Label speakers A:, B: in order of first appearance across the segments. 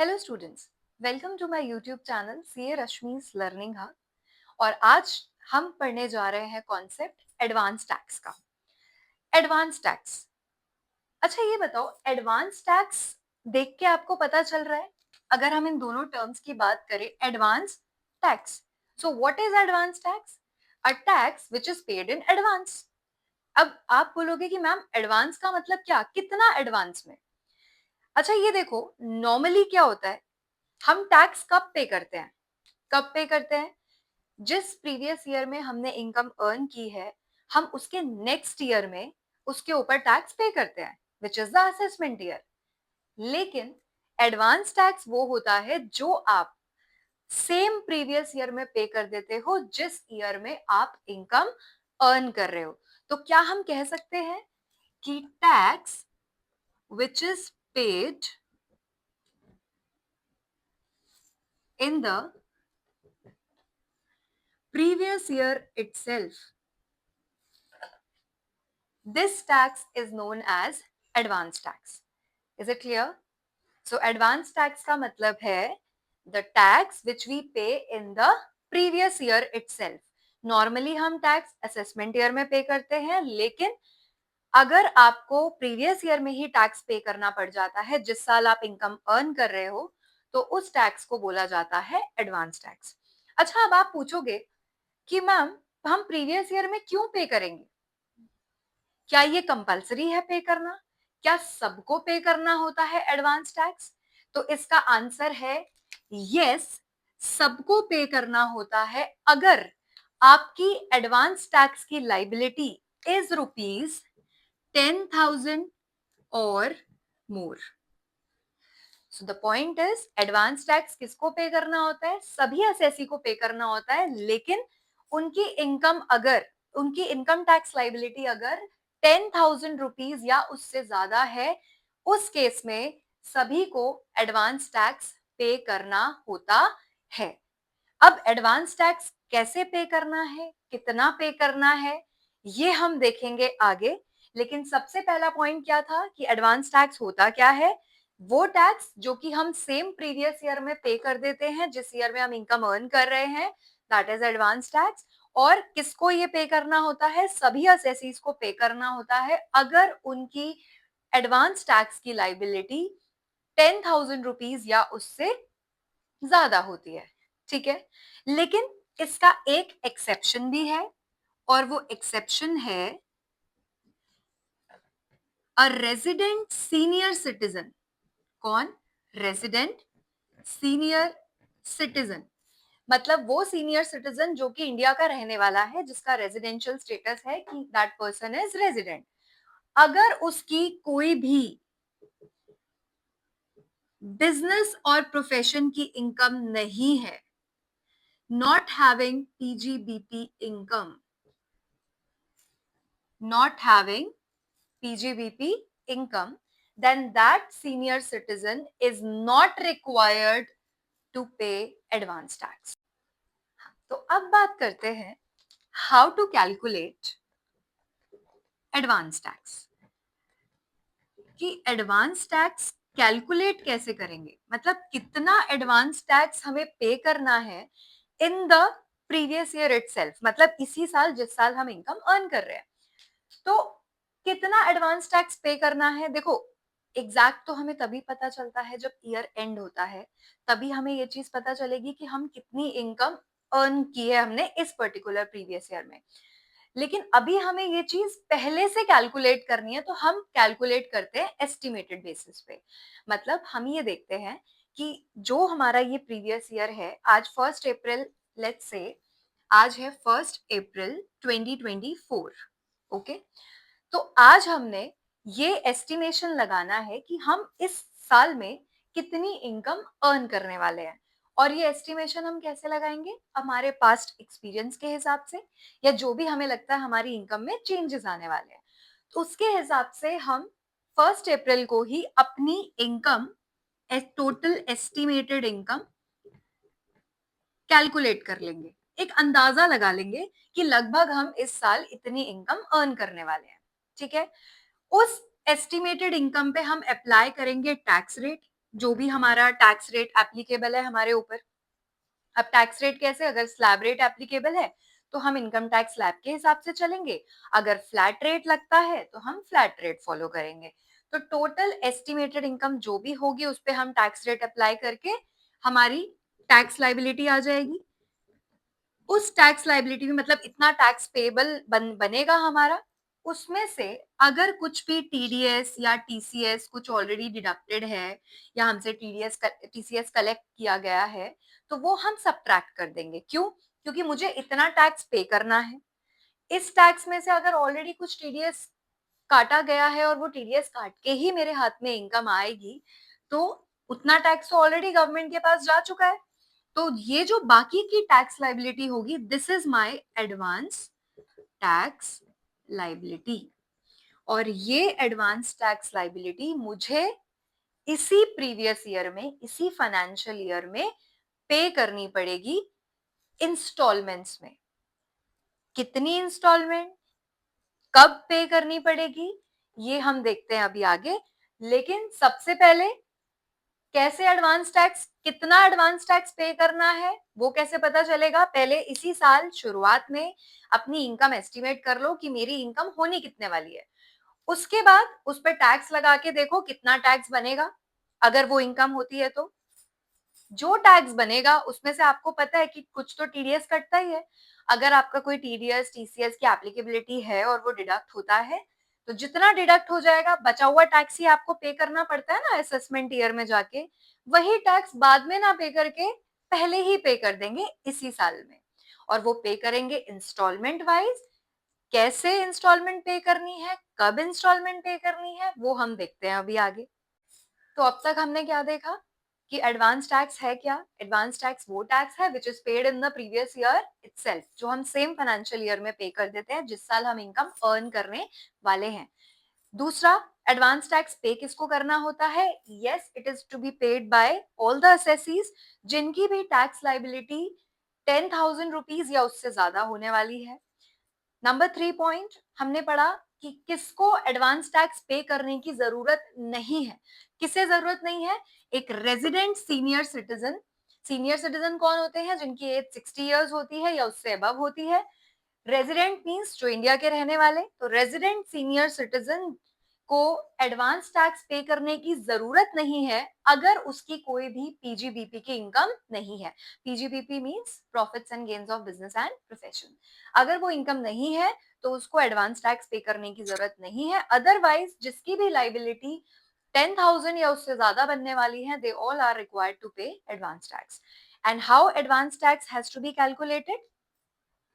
A: Hello students, welcome to my YouTube channel CA Rashmi's learning hub. और आज हम पढ़ने जा रहे हैं कॉन्सेप्ट एडवांस टैक्स का। एडवांस टैक्स, अच्छा ये बताओ, एडवांस टैक्स देख के आपको पता चल रहा है? अगर हम इन दोनों टर्म्स की बात करें, advance tax, so what is advance tax? A tax which is paid in advance. अब आप बोलोगे कि मैम एडवांस का मतलब क्या, कितना एडवांस में? अच्छा ये देखो, नॉर्मली क्या होता है, हम टैक्स कब पे करते हैं? कब पे करते हैं? जिस प्रीवियस ईयर में हमने इनकम अर्न की है, हम उसके नेक्स्ट ईयर में उसके ऊपर टैक्स पे करते हैं, which is the assessment year. लेकिन एडवांस टैक्स वो होता है जो आप सेम प्रीवियस ईयर में पे कर देते हो जिस ईयर में आप इनकम अर्न कर रहे हो। तो क्या हम कह सकते हैं कि tax which is paid in the previous year itself, this tax is known as advance tax. Is it clear? So advance tax का मतलब है the tax which we pay in the previous year itself. Normally हम tax assessment year में पे करते हैं, लेकिन अगर आपको प्रीवियस ईयर में ही टैक्स पे करना पड़ जाता है जिस साल आप इनकम अर्न कर रहे हो, तो उस टैक्स को बोला जाता है एडवांस टैक्स। अच्छा, अब आप पूछोगे कि मैम हम प्रीवियस ईयर में क्यों पे करेंगे? क्या ये कंपलसरी है पे करना? क्या सबको पे करना होता है एडवांस टैक्स? तो इसका आंसर है यस, सबको पे करना होता है अगर आपकी एडवांस टैक्स की लाइबिलिटी इज ₹10,000 और more. So the point is, advance tax किसको पे करना होता है? सभी असेसी को पे करना होता है, लेकिन उनकी इनकम टैक्स लाइबिलिटी अगर 10,000 रुपीज या उससे ज्यादा है, उस केस में सभी को एडवांस टैक्स पे करना होता है। अब एडवांस टैक्स कैसे पे करना है, कितना पे करना है, ये हम देखेंगे आगे। लेकिन सबसे पहला पॉइंट क्या था कि एडवांस टैक्स होता क्या है? वो टैक्स जो कि हम सेम प्रीवियस ईयर में पे कर देते हैं जिस ईयर में हम इनकम अर्न कर रहे हैं, दैट इज एडवांस टैक्स। और किसको ये पे करना होता है? सभी असेसीज को पे करना होता है अगर उनकी एडवांस टैक्स की लाइबिलिटी 10,000 रुपीज या उससे ज्यादा होती है। ठीक है, लेकिन इसका एक एक्सेप्शन भी है, और वो एक्सेप्शन है अ रेजिडेंट सीनियर सिटीजन। कौन? रेजिडेंट सीनियर सिटीजन, मतलब वो सीनियर सिटीजन जो कि इंडिया का रहने वाला है, जिसका रेजिडेंशियल स्टेटस है कि दैट पर्सन इज रेजिडेंट। अगर उसकी कोई भी बिजनेस और प्रोफेशन की इनकम नहीं है, not having PGBP income, not having PGBP income, then that senior citizen is not required to pay advance tax. तो अब बात करते हैं how to calculate advance tax, कि एडवांस टैक्स कैलकुलेट कैसे करेंगे, मतलब कितना एडवांस टैक्स हमें पे करना है in the previous year itself, मतलब इसी साल जिस साल हम इनकम अर्न कर रहे हैं। तो कितना एडवांस टैक्स पे करना है? देखो, एग्जैक्ट तो हमें तभी पता चलता है जब ईयर एंड होता है, तभी हमें ये चीज पता चलेगी कि हम कितनी इनकम अर्न की है हमने इस पर्टिकुलर प्रीवियस ईयर में। लेकिन अभी हमें ये चीज पहले से कैलकुलेट करनी है, तो हम कैलकुलेट करते हैं एस्टिमेटेड बेसिस पे। मतलब हम ये देखते हैं कि जो हमारा ये प्रीवियस ईयर है, आज 1 अप्रैल, लेट्स से आज है 1 अप्रैल 2024, ओके। तो आज हमने ये एस्टिमेशन लगाना है कि हम इस साल में कितनी इनकम अर्न करने वाले हैं। और ये एस्टिमेशन हम कैसे लगाएंगे? हमारे पास्ट एक्सपीरियंस के हिसाब से, या जो भी हमें लगता है हमारी इनकम में चेंजेस आने वाले हैं, तो उसके हिसाब से हम 1 अप्रैल को ही अपनी income, total estimated income calculate कर लेंगे, एक अंदाजा लगा लेंगे कि लगभग हम इस साल इतनी इनकम अर्न करने वाले हैं। ठीक है, उस एस्टिमेटेड इनकम पे हम अप्लाई करेंगे टैक्स रेट। जो भी हमारा टैक्स रेट एप्लीकेबल है हमारे ऊपर। अब टैक्स रेट कैसे, अगर स्लैब रेट एप्लीकेबल है तो हम इनकम टैक्स स्लैब के हिसाब से चलेंगे, अगर फ्लैट रेट लगता है तो हम फ्लैट रेट फॉलो करेंगे। तो टोटल एस्टिमेटेड इनकम जो भी होगी उस पे हम टैक्स रेट अप्लाई करके हमारी टैक्स लाइबिलिटी आ जाएगी। उस टैक्स लाइबिलिटी में मतलब इतना टैक्स पेबल बनेगा हमारा, उसमें से अगर कुछ भी टीडीएस या टीसीएस कुछ ऑलरेडी डिडक्टेड है या हमसे टीसीएस कलेक्ट किया गया है तो वो हम सब्ट्रैक्ट कर देंगे। क्यों? क्योंकि मुझे इतना टैक्स पे करना है। इस टैक्स में से अगर ऑलरेडी कुछ टीडीएस काटा गया है और वो टीडीएस काट के ही मेरे हाथ में इनकम आएगी तो उतना टैक्स तो ऑलरेडी गवर्नमेंट के पास जा चुका है। तो ये जो बाकी की टैक्स लाइबिलिटी होगी, this is my advance tax liability. और ये एडवांस टैक्स लाइबिलिटी मुझे इसी प्रीवियस ईयर में, इसी फाइनेंशियल ईयर में पे करनी पड़ेगी इंस्टॉलमेंट्स में। कितनी इंस्टॉलमेंट, कब पे करनी पड़ेगी, ये हम देखते हैं अभी आगे। लेकिन सबसे पहले कैसे एडवांस टैक्स, कितना एडवांस टैक्स पे करना है वो कैसे पता चलेगा? पहले इसी साल शुरुआत में अपनी इनकम एस्टिमेट कर लो कि मेरी इनकम होनी कितने वाली है। उसके बाद उस पर टैक्स लगा के देखो कितना टैक्स बनेगा। अगर वो इनकम होती है तो जो टैक्स बनेगा उसमें से आपको पता है कि कुछ तो टीडीएस कटता ही है। अगर आपका कोई टीडीएस टीसीएस की एप्लीकेबिलिटी है और वो डिडक्ट होता है तो जितना डिडक्ट हो जाएगा बचा हुआ टैक्स ही आपको पे करना पड़ता है ना असेसमेंट ईयर में जाके। वही टैक्स बाद में ना पे करके पहले ही पे कर देंगे इसी साल में। और वो पे करेंगे इंस्टॉलमेंट वाइज। कैसे इंस्टॉलमेंट पे करनी है, कब इंस्टॉलमेंट पे करनी है, वो हम देखते हैं अभी आगे। तो अब तक हमने क्या देखा कि एडवांस टैक्स है क्या? एडवांस टैक्स वो टैक्स है which is paid in the previous year itself, जो हम सेम फाइनेंशियल ईयर में पे कर देते हैं जिस साल हम इनकम अर्न करने वाले हैं। दूसरा, एडवांस टैक्स पे किसको करना होता है? Yes, it is to be paid by all the assessees जिनकी भी टैक्स लाइबिलिटी 10,000 रुपीज या उससे ज्यादा होने वाली है। नंबर 3 पॉइंट हमने पढ़ा कि किसको एडवांस टैक्स पे करने की जरूरत नहीं है। किसे जरूरत नहीं है? एक resident senior citizen. Senior citizen कौन होते हैं? जिनकी एज 60 इयर्स होती है या उससे अबव होती है। रेजिडेंट मींस जो इंडिया के रहने वाले। तो रेजिडेंट सीनियर सिटीजन को एडवांस टैक्स पे करने की जरूरत नहीं है अगर उसकी कोई भी पीजीबीपी की इनकम नहीं है। PGBP means profits and gains of business and profession. अगर वो इनकम नहीं है तो उसको एडवांस टैक्स पे करने की जरूरत नहीं है। अदरवाइज जिसकी भी लाइबिलिटी 10,000 या उससे ज्यादा बनने वाली है, they all are required to pay advance tax. And how advance tax has to be calculated?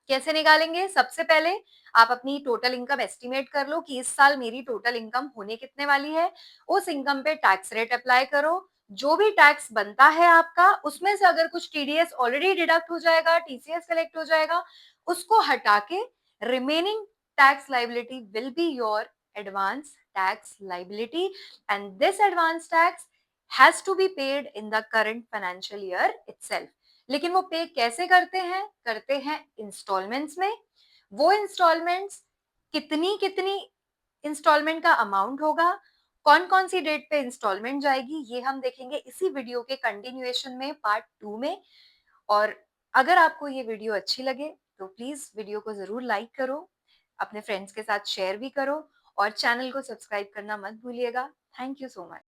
A: कैसे निकालेंगे? सबसे पहले आप अपनी टोटल इनकम एस्टिमेट कर लो कि इस साल मेरी टोटल इनकम होने कितने वाली है। उस इनकम पे टैक्स रेट अप्लाई करो। जो भी टैक्स बनता है आपका उसमें से अगर कुछ टीडीएस ऑलरेडी डिडक्ट हो जाएगा, टीसीएस कलेक्ट हो जाएगा, उसको हटा के remaining tax liability will be your advance tax liability. And this advance tax has to be paid in the current financial year itself. लेकिन वो पे कैसे करते हैं? करते हैं इंस्टॉलमेंट्स में। वो इंस्टॉलमेंट्स कितनी कितनी इंस्टॉलमेंट का अमाउंट होगा, कौन कौन सी डेट पे इंस्टॉलमेंट जाएगी, ये हम देखेंगे इसी वीडियो के कंटिन्यूएशन में पार्ट 2 में। और अगर आपको ये वीडियो अच्छी लगे तो प्लीज वीडियो को जरूर लाइक करो, अपने फ्रेंड्स के साथ शेयर भी करो और चैनल को सब्सक्राइब करना मत भूलिएगा। Thank you so much.